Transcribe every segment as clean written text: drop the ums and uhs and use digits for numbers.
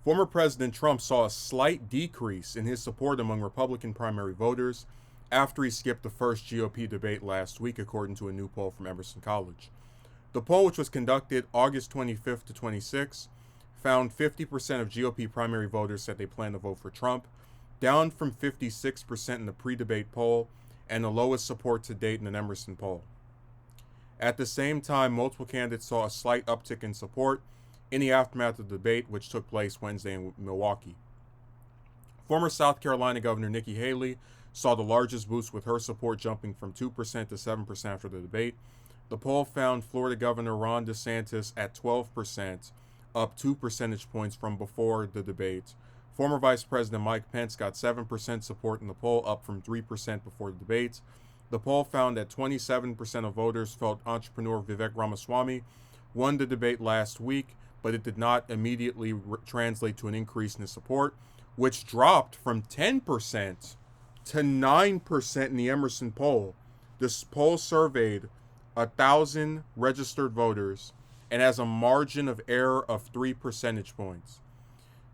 Former President Trump saw a slight decrease in his support among Republican primary voters after he skipped the first GOP debate last week, according to a new poll from Emerson College. The poll, which was conducted August 25th to 26th, found 50% of GOP primary voters said they plan to vote for Trump, down from 56% in the pre-debate poll and the lowest support to date in an Emerson poll. At the same time, multiple candidates saw a slight uptick in support in the aftermath of the debate, which took place Wednesday in Milwaukee. Former South Carolina Governor Nikki Haley saw the largest boost, with her support jumping from 2% to 7% after the debate. The poll found Florida Governor Ron DeSantis at 12%, up 2 percentage points from before the debate. Former Vice President Mike Pence got 7% support in the poll, up from 3% before the debate. The poll found that 27% of voters felt entrepreneur Vivek Ramaswamy won the debate last week, but it did not immediately translate to an increase in his support, which dropped from 10% to 9% in the Emerson poll. This poll surveyed 1,000 registered voters and has a margin of error of 3 percentage points.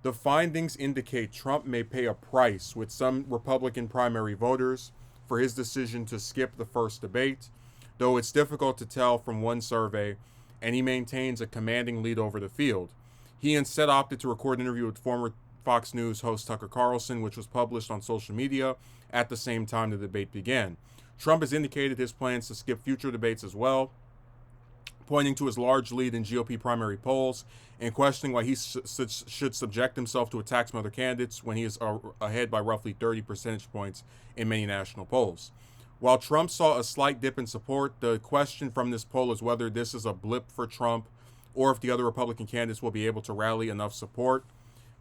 The findings indicate Trump may pay a price with some Republican primary voters for his decision to skip the first debate, though it's difficult to tell from one survey, and he maintains a commanding lead over the field. He instead opted to record an interview with former Fox News host Tucker Carlson, which was published on social media at the same time the debate began. Trump has indicated his plans to skip future debates as well, pointing to his large lead in GOP primary polls and questioning why he should subject himself to attacks from other candidates when he is ahead by roughly 30 percentage points in many national polls. While Trump saw a slight dip in support, the question from this poll is whether this is a blip for Trump or if the other Republican candidates will be able to rally enough support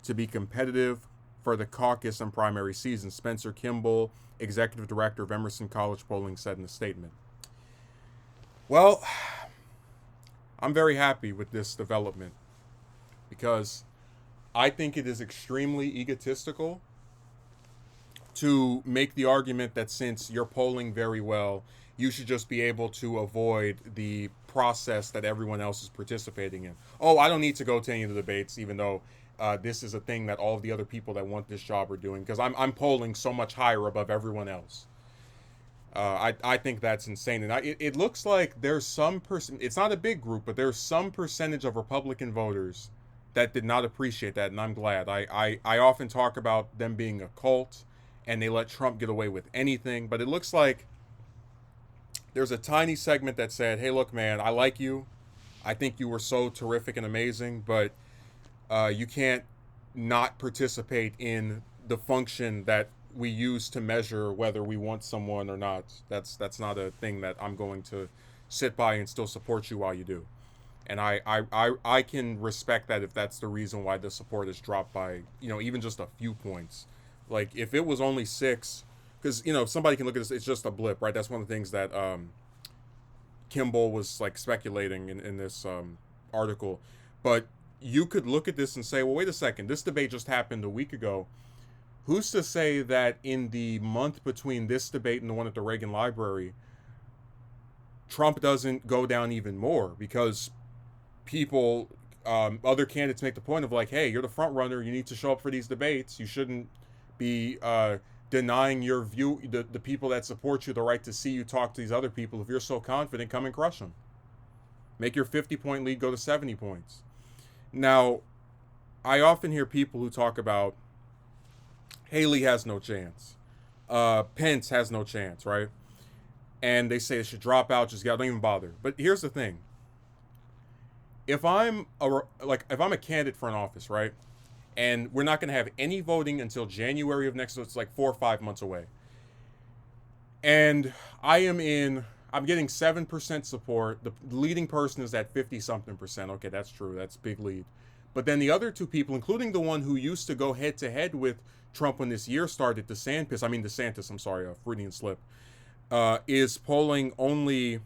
to be competitive for the caucus and primary season, Spencer Kimball, executive director of Emerson College Polling, said in a statement. Well, I'm very happy with this development because I think it is extremely egotistical to make the argument that since you're polling very well, you should just be able to avoid the process that everyone else is participating in. Oh, I don't need to go to any of the debates, even though this is a thing that all of the other people that want this job are doing, because I'm polling so much higher above everyone else. I think that's insane. And it looks like there's some person, it's not a big group, but there's some percentage of Republican voters that did not appreciate that, and I'm glad. I often talk about them being a cult and they let Trump get away with anything, but it looks like there's a tiny segment that said, hey, look, man, I like you. I think you were so terrific and amazing, but you can't not participate in the function that we use to measure whether we want someone or not. That's not a thing that I'm going to sit by and still support you while you do. And I can respect that if that's the reason why the support is dropped by, even just a few points. Like if it was only 6, because, somebody can look at this, it's just a blip, right? That's one of the things that Kimball was like speculating in this article. But you could look at this and say, well, wait a second, this debate just happened a week ago. Who's to say that in the month between this debate and the one at the Reagan Library, Trump doesn't go down even more? Because people, other candidates make the point of like, hey, you're the front runner, you need to show up for these debates. You shouldn't be denying your view, the people that support you, the right to see you talk to these other people. If you're so confident, come and crush them. Make your 50-point lead go to 70 points. Now, I often hear people who talk about Haley has no chance. Pence has no chance, right? And they say they should drop out, just don't even bother. But here's the thing. If I'm a candidate for an office, right? And we're not going to have any voting until January of next year, so it's like 4 or 5 months away. And I'm getting 7% support. The leading person is at 50-something%. Okay, that's true. That's a big lead. But then the other two people, including the one who used to go head-to-head with Trump when this year started, DeSantis, I'm sorry, a Freudian slip, is polling only,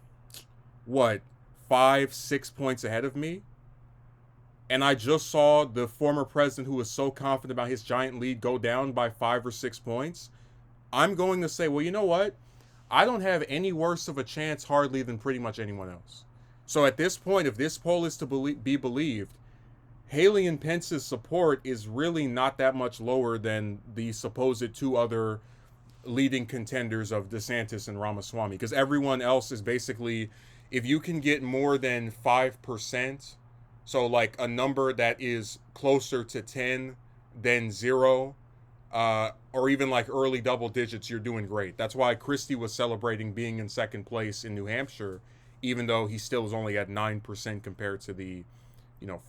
5-6 points ahead of me. And I just saw the former president who was so confident about his giant lead go down by 5 or 6 points. I'm going to say, well, you know what? I don't have any worse of a chance hardly than pretty much anyone else. So at this point, if this poll is to be believed, Haley and Pence's support is really not that much lower than the supposed two other leading contenders of DeSantis and Ramaswamy, because everyone else is basically, if you can get more than 5%, so like a number that is closer to 10 than 0, or even like early double digits, you're doing great. That's why Christie was celebrating being in second place in New Hampshire, even though he still was only at 9% compared to the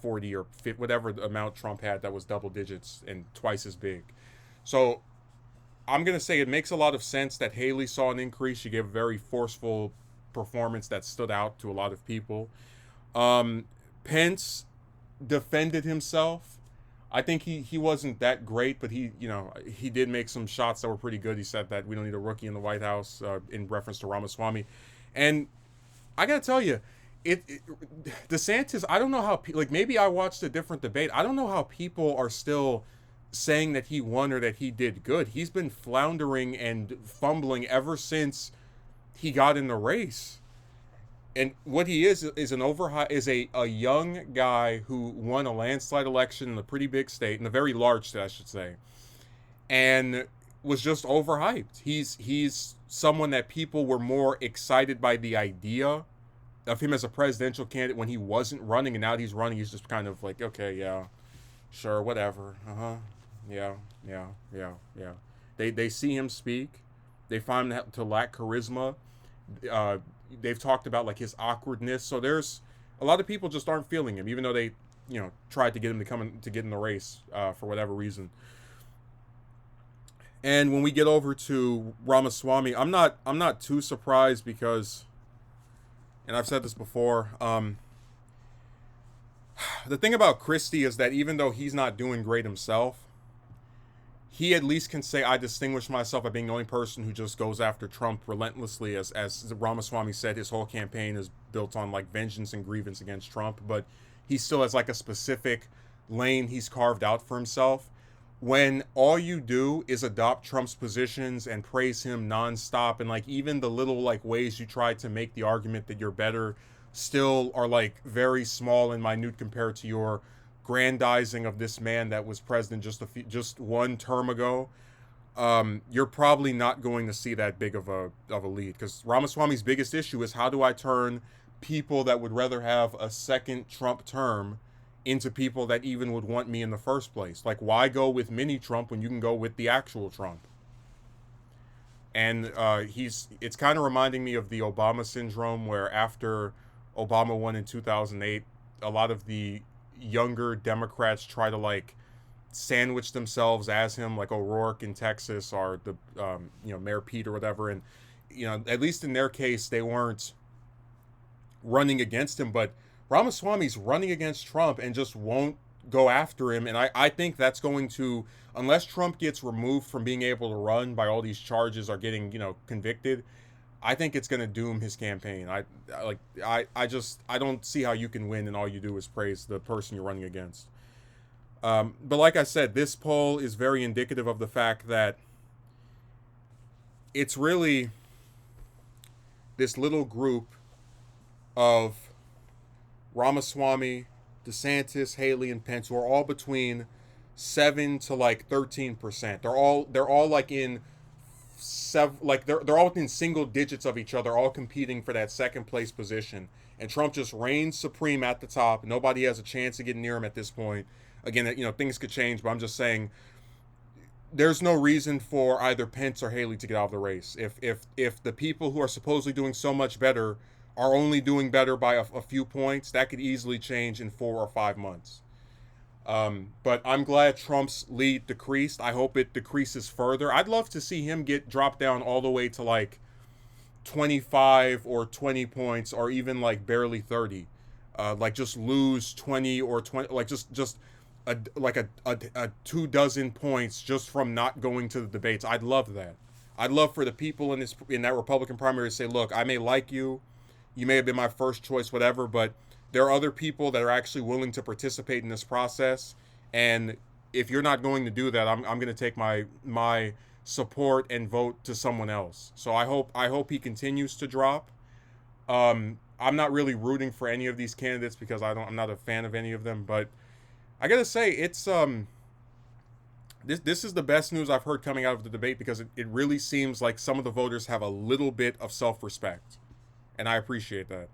40 or 50, whatever the amount Trump had that was double digits and twice as big. So I'm going to say it makes a lot of sense that Haley saw an increase. She gave a very forceful performance that stood out to a lot of people. Pence defended himself. I think he wasn't that great, but he did make some shots that were pretty good. He said that we don't need a rookie in the White House, in reference to Ramaswamy. And I got to tell you, DeSantis, I don't know how, like, maybe I watched a different debate. I don't know how people are still saying that he won or that he did good. He's been floundering and fumbling ever since he got in the race. And what he is a young guy who won a landslide election in a pretty big state, in a very large state, I should say, and was just overhyped. He's someone that people were more excited by the idea of him as a presidential candidate when he wasn't running, and now that he's running, he's just kind of like, okay, yeah, sure, whatever, yeah. They see him speak, they find him to lack charisma. They've talked about like his awkwardness, so there's a lot of people just aren't feeling him, even though they tried to get him to get in the race for whatever reason. And when we get over to Ramaswamy, I'm not too surprised because, and I've said this before, the thing about Christie is that even though he's not doing great himself, he at least can say, I distinguish myself by being the only person who just goes after Trump relentlessly. As Ramaswamy said, his whole campaign is built on like vengeance and grievance against Trump, but he still has like a specific lane he's carved out for himself. When all you do is adopt Trump's positions and praise him nonstop, and like even the little like ways you try to make the argument that you're better still are like very small and minute compared to your grandizing of this man that was president just one term ago, you're probably not going to see that big of a lead, because Ramaswamy's biggest issue is, how do I turn people that would rather have a second Trump term into people that even would want me in the first place? Like, why go with mini Trump when you can go with the actual Trump? And it's kind of reminding me of the Obama syndrome, where after Obama won in 2008, a lot of the younger Democrats try to like sandwich themselves as him, like O'Rourke in Texas, or the Mayor Pete or whatever. And at least in their case, they weren't running against him, but Ramaswamy's running against Trump and just won't go after him. And I think that's going to, unless Trump gets removed from being able to run by all these charges or getting convicted, I think it's going to doom his campaign. I don't see how you can win and all you do is praise the person you're running against. But like I said, this poll is very indicative of the fact that it's really this little group of Ramaswamy, DeSantis, Haley, and Pence, who are all between 7 to like 13%. They're all like in they're all within single digits of each other, all competing for that second place position, and Trump just reigns supreme at the top. Nobody has a chance of getting near him at this point. Again, things could change, but I'm just saying there's no reason for either Pence or Haley to get out of the race. If the people who are supposedly doing so much better are only doing better by a few points, that could easily change in 4 or 5 months. But I'm glad Trump's lead decreased. I hope it decreases further. I'd love to see him get dropped down all the way to like 25 or 20 points, or even like barely 30. Like just lose 20 or 20, like just a 24 points just from not going to the debates. I'd love that. I'd love for the people in that Republican primary to say, look, I may like you, you may have been my first choice, whatever, but there are other people that are actually willing to participate in this process. And if you're not going to do that, I'm going to take my support and vote to someone else. So I hope he continues to drop. I'm not really rooting for any of these candidates because I'm not a fan of any of them, but I gotta say, it's this is the best news I've heard coming out of the debate, because it really seems like some of the voters have a little bit of self-respect, and I appreciate that.